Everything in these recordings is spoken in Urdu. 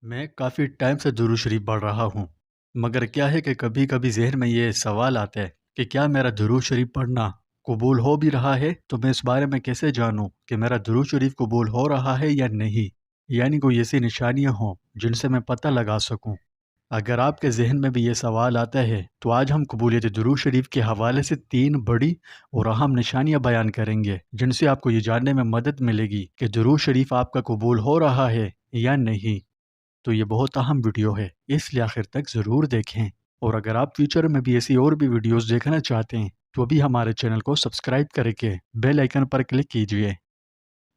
میں کافی ٹائم سے درود شریف پڑھ رہا ہوں، مگر کیا ہے کہ کبھی کبھی ذہن میں یہ سوال آتا ہے کہ کیا میرا درود شریف پڑھنا قبول ہو بھی رہا ہے؟ تو میں اس بارے میں کیسے جانوں کہ میرا درود شریف قبول ہو رہا ہے یا نہیں؟ یعنی کوئی ایسی نشانیاں ہوں جن سے میں پتہ لگا سکوں۔ اگر آپ کے ذہن میں بھی یہ سوال آتا ہے تو آج ہم قبولیت درود شریف کے حوالے سے 3 بڑی اور اہم نشانیاں بیان کریں گے جن سے آپ کو یہ جاننے میں مدد ملے گی کہ درود شریف آپ کا قبول ہو رہا ہے یا نہیں۔ تو یہ بہت اہم ویڈیو ہے، اس لیے آخر تک ضرور دیکھیں۔ اور اگر آپ فیوچر میں بھی ایسی اور بھی ویڈیوز دیکھنا چاہتے ہیں تو ابھی ہمارے چینل کو سبسکرائب کر کے بیل آئیکن پر کلک کیجئے۔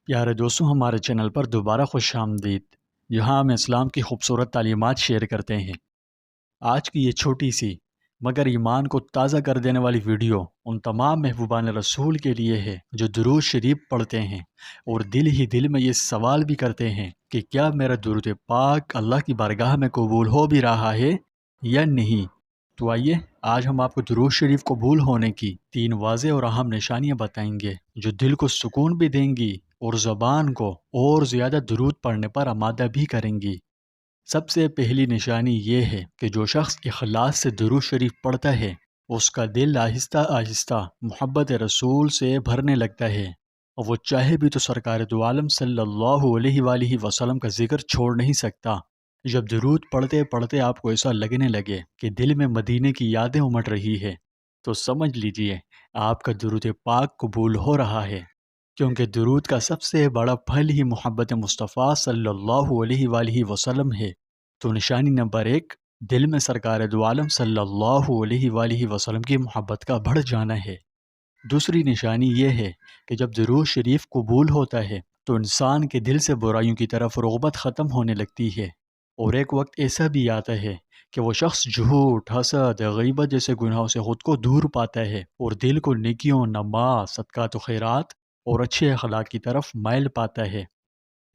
پیارے دوستوں، ہمارے چینل پر دوبارہ خوش آمدید، جہاں ہم اسلام کی خوبصورت تعلیمات شیئر کرتے ہیں۔ آج کی یہ چھوٹی سی مگر ایمان کو تازہ کر دینے والی ویڈیو ان تمام محبوبان رسول کے لیے ہے جو درود شریف پڑھتے ہیں اور دل ہی دل میں یہ سوال بھی کرتے ہیں کہ کیا میرا درود پاک اللہ کی بارگاہ میں قبول ہو بھی رہا ہے یا نہیں۔ تو آئیے آج ہم آپ کو درود شریف قبول ہونے کی 3 واضح اور اہم نشانیاں بتائیں گے جو دل کو سکون بھی دیں گی اور زبان کو اور زیادہ درود پڑھنے پر آمادہ بھی کریں گی۔ سب سے پہلی نشانی یہ ہے کہ جو شخص اخلاص سے درود شریف پڑھتا ہے اس کا دل آہستہ آہستہ محبت رسول سے بھرنے لگتا ہے، اور وہ چاہے بھی تو سرکار دو عالم صلی اللہ علیہ وآلہ وسلم کا ذکر چھوڑ نہیں سکتا۔ جب درود پڑھتے پڑھتے آپ کو ایسا لگنے لگے کہ دل میں مدینے کی یادیں امڑ رہی ہے تو سمجھ لیجئے آپ کا درود پاک قبول ہو رہا ہے، کیونکہ درود کا سب سے بڑا پھل ہی محبت مصطفیٰ صلی اللہ علیہ وآلہ وسلم ہے۔ تو نشانی نمبر 1، دل میں سرکار دو عالم صلی اللہ علیہ وآلہ وسلم کی محبت کا بڑھ جانا ہے۔ دوسری نشانی یہ ہے کہ جب درود شریف قبول ہوتا ہے تو انسان کے دل سے برائیوں کی طرف رغبت ختم ہونے لگتی ہے، اور ایک وقت ایسا بھی آتا ہے کہ وہ شخص جھوٹ، حسد، غیبت جیسے گناہوں سے خود کو دور پاتا ہے اور دل کو نیکیوں، نماز، صدقات و خیرات اور اچھے اخلاق کی طرف مائل پاتا ہے۔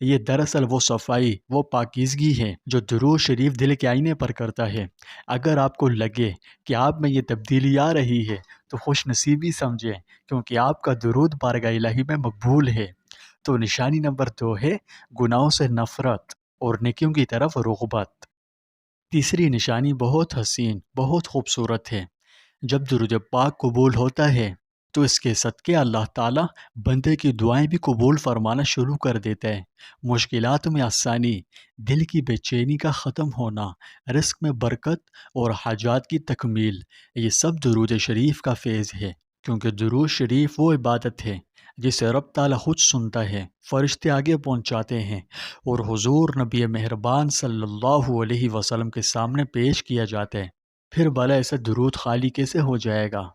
یہ دراصل وہ صفائی، وہ پاکیزگی ہے جو درود شریف دل کے آئینے پر کرتا ہے۔ اگر آپ کو لگے کہ آپ میں یہ تبدیلی آ رہی ہے تو خوش نصیبی سمجھیں، کیونکہ آپ کا درود بارگاہ الہی میں مقبول ہے۔ تو نشانی نمبر 2 ہے گناہوں سے نفرت اور نیکیوں کی طرف رغبت۔ تیسری نشانی بہت حسین، بہت خوبصورت ہے۔ جب درود پاک قبول ہوتا ہے تو اس کے صدقے اللہ تعالیٰ بندے کی دعائیں بھی قبول فرمانا شروع کر دیتا ہے۔ مشکلات میں آسانی، دل کی بے چینی کا ختم ہونا، رزق میں برکت اور حاجات کی تکمیل، یہ سب درود شریف کا فیض ہے، کیونکہ درود شریف وہ عبادت ہے جسے رب تعالیٰ خود سنتا ہے، فرشتے آگے پہنچاتے ہیں اور حضور نبی مہربان صلی اللہ علیہ وسلم کے سامنے پیش کیا جاتا ہے۔ پھر بھلا ایسا درود خالی کیسے ہو جائے گا؟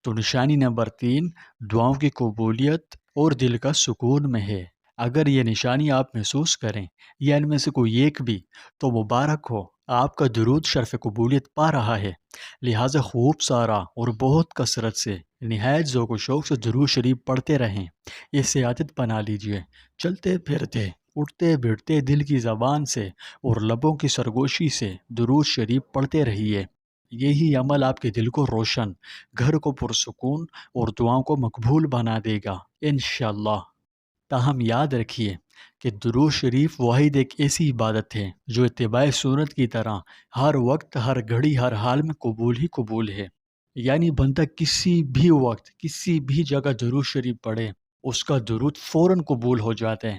تو نشانی نمبر 3، دعاؤں کی قبولیت اور دل کا سکون میں ہے۔ اگر یہ نشانی آپ محسوس کریں یا ان میں سے کوئی ایک بھی تو مبارک ہو، آپ کا درود شرف قبولیت پا رہا ہے۔ لہٰذا خوب سارا اور بہت کثرت سے، نہایت ذوق و شوق سے درود شریف پڑھتے رہیں۔ اسے عادت بنا لیجئے، چلتے پھرتے، اٹھتے بیٹھتے دل کی زبان سے اور لبوں کی سرگوشی سے درود شریف پڑھتے رہیے۔ یہی عمل آپ کے دل کو روشن، گھر کو پرسکون اور دعاؤں کو مقبول بنا دے گا انشاءاللہ۔ تاہم یاد رکھیے کہ درود شریف واحد ایک ایسی عبادت ہے جو اتباع سنت کی طرح ہر وقت، ہر گھڑی، ہر حال میں قبول ہی قبول ہے۔ یعنی بندہ کسی بھی وقت، کسی بھی جگہ درود شریف پڑھے، اس کا درود فوراً قبول ہو جاتا ہے۔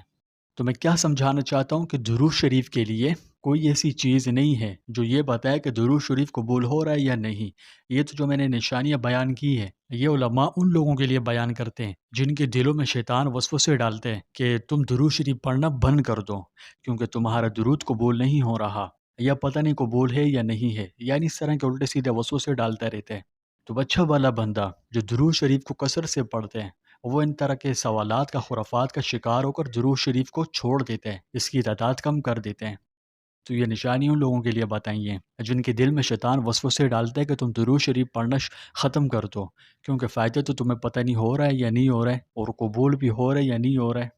تو میں کیا سمجھانا چاہتا ہوں کہ درود شریف کے لیے کوئی ایسی چیز نہیں ہے جو یہ بتائے کہ درود شریف قبول ہو رہا ہے یا نہیں۔ یہ تو جو میں نے نشانیاں بیان کی ہے، یہ علماء ان لوگوں کے لیے بیان کرتے ہیں جن کے دلوں میں شیطان وسوسے ڈالتے ہیں کہ تم درود شریف پڑھنا بند کر دو کیونکہ تمہارا درود قبول نہیں ہو رہا، یا پتہ نہیں قبول ہے یا نہیں ہے، یعنی اس طرح کے الٹے سیدھے وسوسے ڈالتا رہتے ہیں۔ تو اچھا والا بندہ جو درود شریف کو کثرت سے پڑھتے ہیں وہ ان طرح کے سوالات کا، خرافات کا شکار ہو کر درود شریف کو چھوڑ دیتے ہیں، اس کی تعداد کم کر دیتے ہیں۔ تو یہ نشانی ان لوگوں کے لیے بتائیں ہیں جن کے دل میں شیطان وسوسے ڈالتا ہے کہ تم درود شریف پڑھنا ختم کر دو، کیونکہ فائدہ تو تمہیں پتہ نہیں ہو رہا ہے یا نہیں ہو رہا ہے، اور قبول بھی ہو رہا ہے یا نہیں ہو رہا ہے۔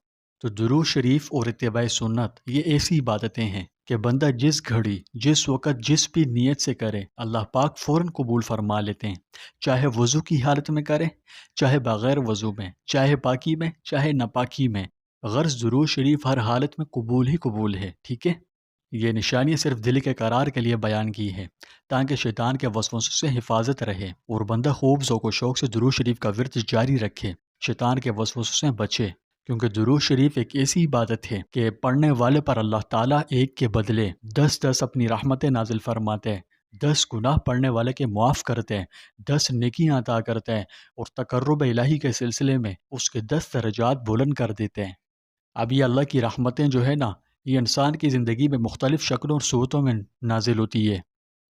تو درود شریف اور اتباع سنت یہ ایسی عبادتیں ہیں کہ بندہ جس گھڑی، جس وقت، جس بھی نیت سے کرے اللہ پاک فوراً قبول فرما لیتے ہیں، چاہے وضو کی حالت میں کرے، چاہے بغیر وضو میں، چاہے پاکی میں، چاہے ناپاکی میں۔ غرض درود شریف ہر حالت میں قبول ہی قبول ہے، ٹھیک ہے؟ یہ نشانیاں صرف دل کے قرار کے لیے بیان کی ہے تاکہ شیطان کے وسوسوں سے حفاظت رہے اور بندہ خوب ذوق و شوق سے درود شریف کا ورد جاری رکھے، شیطان کے وسوسوں سے بچے، کیونکہ درود شریف ایک ایسی عبادت ہے کہ پڑھنے والے پر اللہ تعالیٰ ایک کے بدلے 10 اپنی رحمتیں نازل فرماتے ہیں، 10 گناہ پڑھنے والے کے معاف کرتے ہیں، 10 نیکیاں عطا کرتے ہیں اور تقرب الہی کے سلسلے میں اس کے 10 درجات بلند کر دیتے ہیں۔ اب یہ اللہ کی رحمتیں جو ہے نا، یہ انسان کی زندگی میں مختلف شکلوں اور صورتوں میں نازل ہوتی ہے۔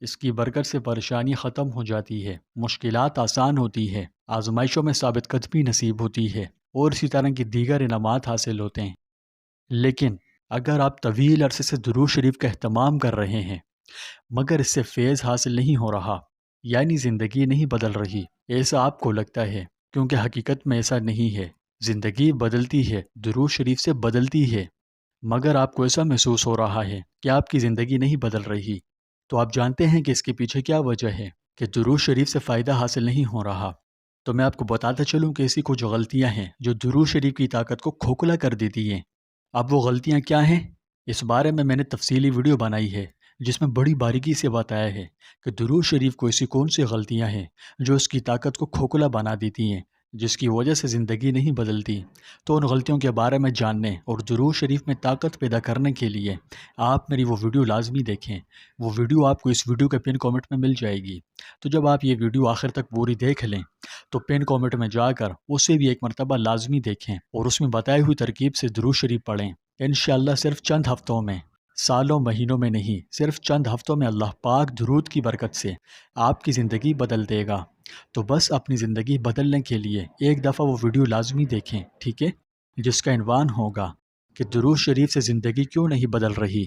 اس کی برکت سے پریشانی ختم ہو جاتی ہے، مشکلات آسان ہوتی ہے، آزمائشوں میں ثابت قدمی نصیب ہوتی ہے اور اسی طرح کی دیگر انعامات حاصل ہوتے ہیں۔ لیکن اگر آپ طویل عرصے سے درود شریف کا اہتمام کر رہے ہیں مگر اس سے فیض حاصل نہیں ہو رہا، یعنی زندگی نہیں بدل رہی، ایسا آپ کو لگتا ہے، کیونکہ حقیقت میں ایسا نہیں ہے۔ زندگی بدلتی ہے، درود شریف سے بدلتی ہے، مگر آپ کو ایسا محسوس ہو رہا ہے کہ آپ کی زندگی نہیں بدل رہی، تو آپ جانتے ہیں کہ اس کے پیچھے کیا وجہ ہے کہ درود شریف سے فائدہ حاصل نہیں ہو رہا۔ تو میں آپ کو بتاتا چلوں کہ ایسی کچھ غلطیاں ہیں جو درود شریف کی طاقت کو کھوکھلا کر دیتی ہیں۔ اب وہ غلطیاں کیا ہیں؟ اس بارے میں نے تفصیلی ویڈیو بنائی ہے جس میں بڑی باریکی سے بتایا ہے کہ درود شریف کو ایسی کون سی غلطیاں ہیں جو اس کی طاقت کو کھوکھلا بنا دیتی ہیں، جس کی وجہ سے زندگی نہیں بدلتی۔ تو ان غلطیوں کے بارے میں جاننے اور درود شریف میں طاقت پیدا کرنے کے لیے آپ میری وہ ویڈیو لازمی دیکھیں۔ وہ ویڈیو آپ کو اس ویڈیو کے پن کامنٹ میں مل جائے گی۔ تو جب آپ یہ ویڈیو آخر تک پوری دیکھ لیں تو پن کامنٹ میں جا کر اسے بھی ایک مرتبہ لازمی دیکھیں اور اس میں بتائی ہوئی ترکیب سے درود شریف پڑھیں۔ انشاءاللہ صرف چند ہفتوں میں، سالوں مہینوں میں نہیں، صرف چند ہفتوں میں اللہ پاک درود کی برکت سے آپ کی زندگی بدل دے گا۔ تو بس اپنی زندگی بدلنے کے لیے ایک دفعہ وہ ویڈیو لازمی دیکھیں، ٹھیک ہے؟ جس کا عنوان ہوگا کہ درود شریف سے زندگی کیوں نہیں بدل رہی۔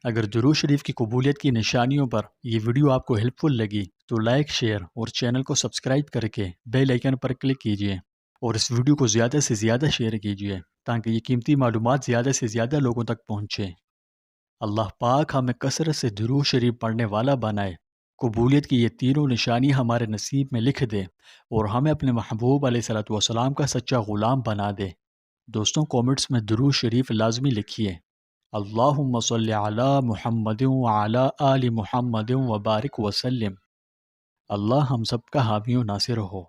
اگر درود شریف کی قبولیت کی نشانیوں پر یہ ویڈیو آپ کو ہیلپ فل لگی تو لائک، شیئر اور چینل کو سبسکرائب کر کے بیل آئیکن پر کلک کیجیے اور اس ویڈیو کو زیادہ سے زیادہ شیئر کیجیے تاکہ یہ قیمتی معلومات زیادہ سے زیادہ لوگوں تک پہنچے۔ اللہ پاک ہمیں کثرت سے درود شریف پڑھنے والا بنائے، قبولیت کی یہ تینوں نشانی ہمارے نصیب میں لکھ دے اور ہمیں اپنے محبوب علیہ الصلوۃ والسلام کا سچا غلام بنا دے۔ دوستوں کامنٹس میں درود شریف لازمی لکھیے۔ اللہم صلی علی محمد وعلی آل محمد وبارک وسلم۔ اللہ ہم سب کا حامی و ناصر ہو۔